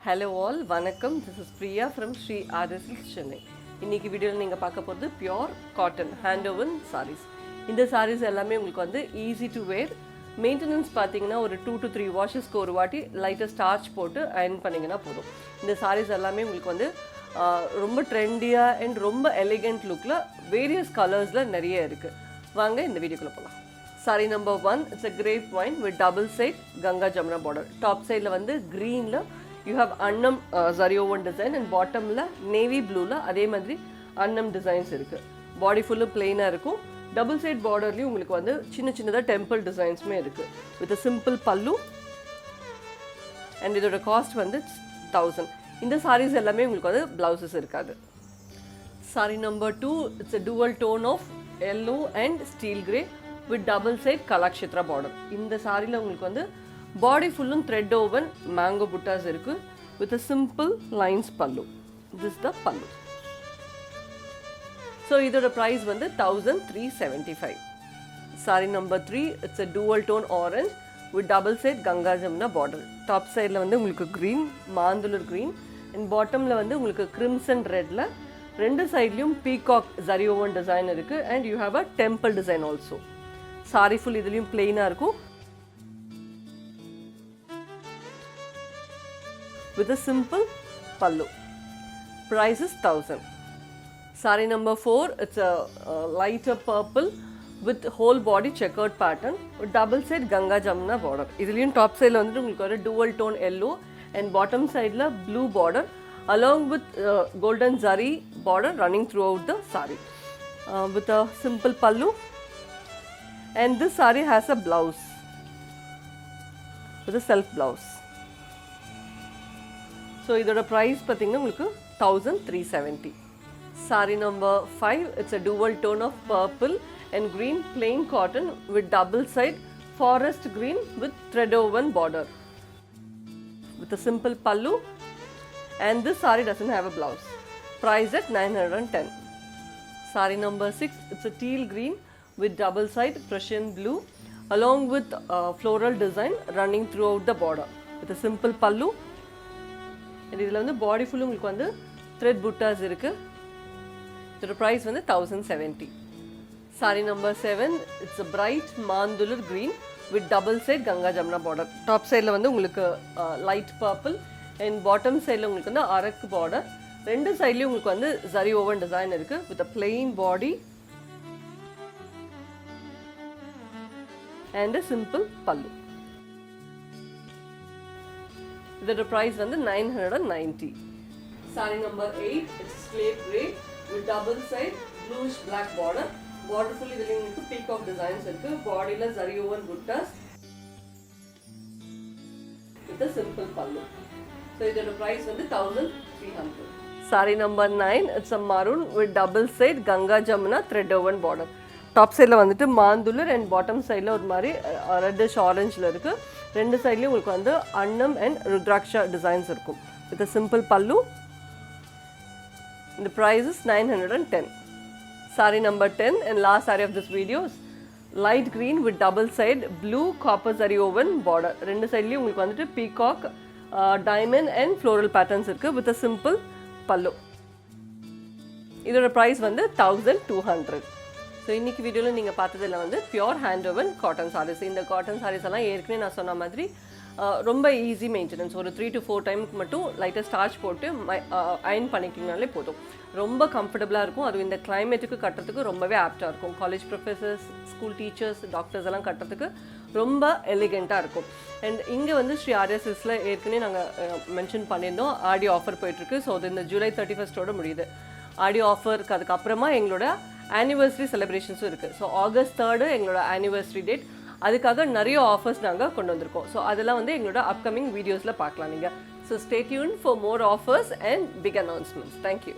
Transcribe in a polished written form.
Hello all, vanakkam. This is Priya from Arya Silks, Chennai. இன்னைக்கு வீடியோல நீங்க பார்க்க போறது pure cotton hand woven sarees. இந்த sarees எல்லாமே உங்களுக்கு வந்து easy to wear. Maintenance பாத்தீங்கன்னா ஒரு 2 to 3 washes ஒரு வாட்டி லைட்டா starch போட்டு iron பண்ணீங்கனா போதும். இந்த sarees எல்லாமே உங்களுக்கு வந்து ரொம்ப ட்ரெண்டியா and ரொம்ப elegant lookல various colorsல நிறைய இருக்கு. வாங்க இந்த வீடியோக்குள்ள போலாம். Saree number 1, it's a grape wine with double side Ganga Jamuna border. Top side la வந்து green la you have annam zari woven design and bottom la navy blue la அதே மாதிரி annam designs இருக்கு. Body full plain இருக்கும். Double side border லயும் உங்களுக்கு வந்து சின்ன சின்னதா temple designsமே இருக்கு. With a simple pallu and இதோட cost வந்து 1000. இந்த sarees எல்லாமே உங்களுக்கு வந்து blouses இருக்காது. Saree number 2, it's a dual tone of yellow and steel grey with double side kalakshitra border. இந்த சாரில உங்களுக்கு வந்து body full thread woven mango buttas இருக்கு with a simple lines pallu. This is the pallu. So இதோட price வந்து 1375. Saree number 3, it's a dual tone orange with double side Ganga Jamuna border. Top side ல வந்து உங்களுக்கு green, mandulur green and bottom ல வந்து உங்களுக்கு crimson red ல ரெண்டு சைடுலயும் peacock zari woven design இருக்கு and you have a temple design also. Saree full இதுலயும் plain இருக்கும் with a simple pallu. Price is 1000. Saree number 4, it's a lighter purple with whole body checkered pattern with double side Ganga Jamuna border. இதுலயும் top side ல வந்து உங்களுக்கு ஒரு dual tone yellow and bottom side ல blue border along with golden zari border running throughout the saree with a simple pallu. And this saree has a blouse with a self blouse. So இதோட price பாத்தீங்கன்னா உங்களுக்கு 1370. Saree number 5, it's a dual tone of purple and green plain cotton with double side forest green with thread woven border with a simple pallu, and this saree doesn't have a blouse. Price at 910. Saree number 6, it's a teal green with double side Prussian blue along with floral design running throughout the border with a simple pallu. And இதுல வந்து body full உங்களுக்கு வந்து thread buttas இருக்கு. இதோட price வந்து 1070. Saree number 7, it's a bright mandulur green with double side Ganga Jamuna border. Top side ல வந்து உங்களுக்கு light purple and bottom side ல உங்களுக்கு வந்து arak border. ரெண்டு சைடுலயும் உங்களுக்கு வந்து zari woven design இருக்கு with a plain body and a simple pallu. The price வந்து 990. Saree number 8, it's slate grey with double side bluish black border. Border full இதுல உங்களுக்கு peacock designs இருக்கு. Body ல zari woven buttas with a simple pallu. So இதோட price வந்து 1300. Saree number 9, it's a maroon with double side Ganga Jamuna thread woven border. Top side ல வந்துட்டு mandulur and bottom side ல ஒரு மாதிரி reddish orange ல இருக்கு. ரெண்டு சைடுலயும் உங்களுக்கு வந்து annam and rudraksha designs இருக்கும் with a simple pallu. The price is 910. Saree number 10 and last saree of this video is light green with double side blue copper zari woven border. ரெண்டு சைடுலயும் உங்களுக்கு வந்துட்டு peacock diamond and floral patterns இருக்கு with a simple pallu. இதோட price வந்து 1200. So இன்றைக்கி வீடியோவில் நீங்கள் பார்த்ததில் வந்து pure hand woven cotton saris. இந்த காட்டன் சாரீஸ் எல்லாம் ஏற்கனவே நான் சொன்ன மாதிரி ரொம்ப ஈஸி மெயின்டெனன்ஸ். ஒரு 3 to 4 டைமுக்கு மட்டும் லைட்டாக ஸ்டார்ச் போட்டு அயன் பண்ணிக்கிங்கனாலே போதும். ரொம்ப கம்ஃபர்டபுளாக இருக்கும். அதுவும் இந்த கிளைமேட்டுக்கு கட்டுறதுக்கு ரொம்பவே ஆப்டாக இருக்கும். College professors, school teachers, doctors எல்லாம் கட்டுறதுக்கு ரொம்ப எலிகெண்ட்டாக இருக்கும். அண்ட் இங்கே வந்து ஸ்ரீ ஆர்யா சில்க்ஸில் ஏற்கனவே நாங்கள் மென்ஷன் பண்ணியிருந்தோம் ஆடி ஆஃபர் போயிட்டுருக்கு. ஸோ அது இந்த ஜூலை 31 முடியுது. ஆடி ஆஃபருக்கு அதுக்கப்புறமா எங்களோட ஆனிவர்சரி செலிப்ரேஷன்ஸும் இருக்குது. ஸோ August 3 எங்களோட ஆனிவர்சரி டேட். அதுக்காக நிறைய ஆஃபர்ஸ் நாங்கள் கொண்டு வந்திருக்கோம். ஸோ அதெல்லாம் வந்து எங்களோட அப்கமிங் வீடியோஸில் பார்க்கலாம் நீங்கள். So stay tuned for more offers and big announcements. Thank you.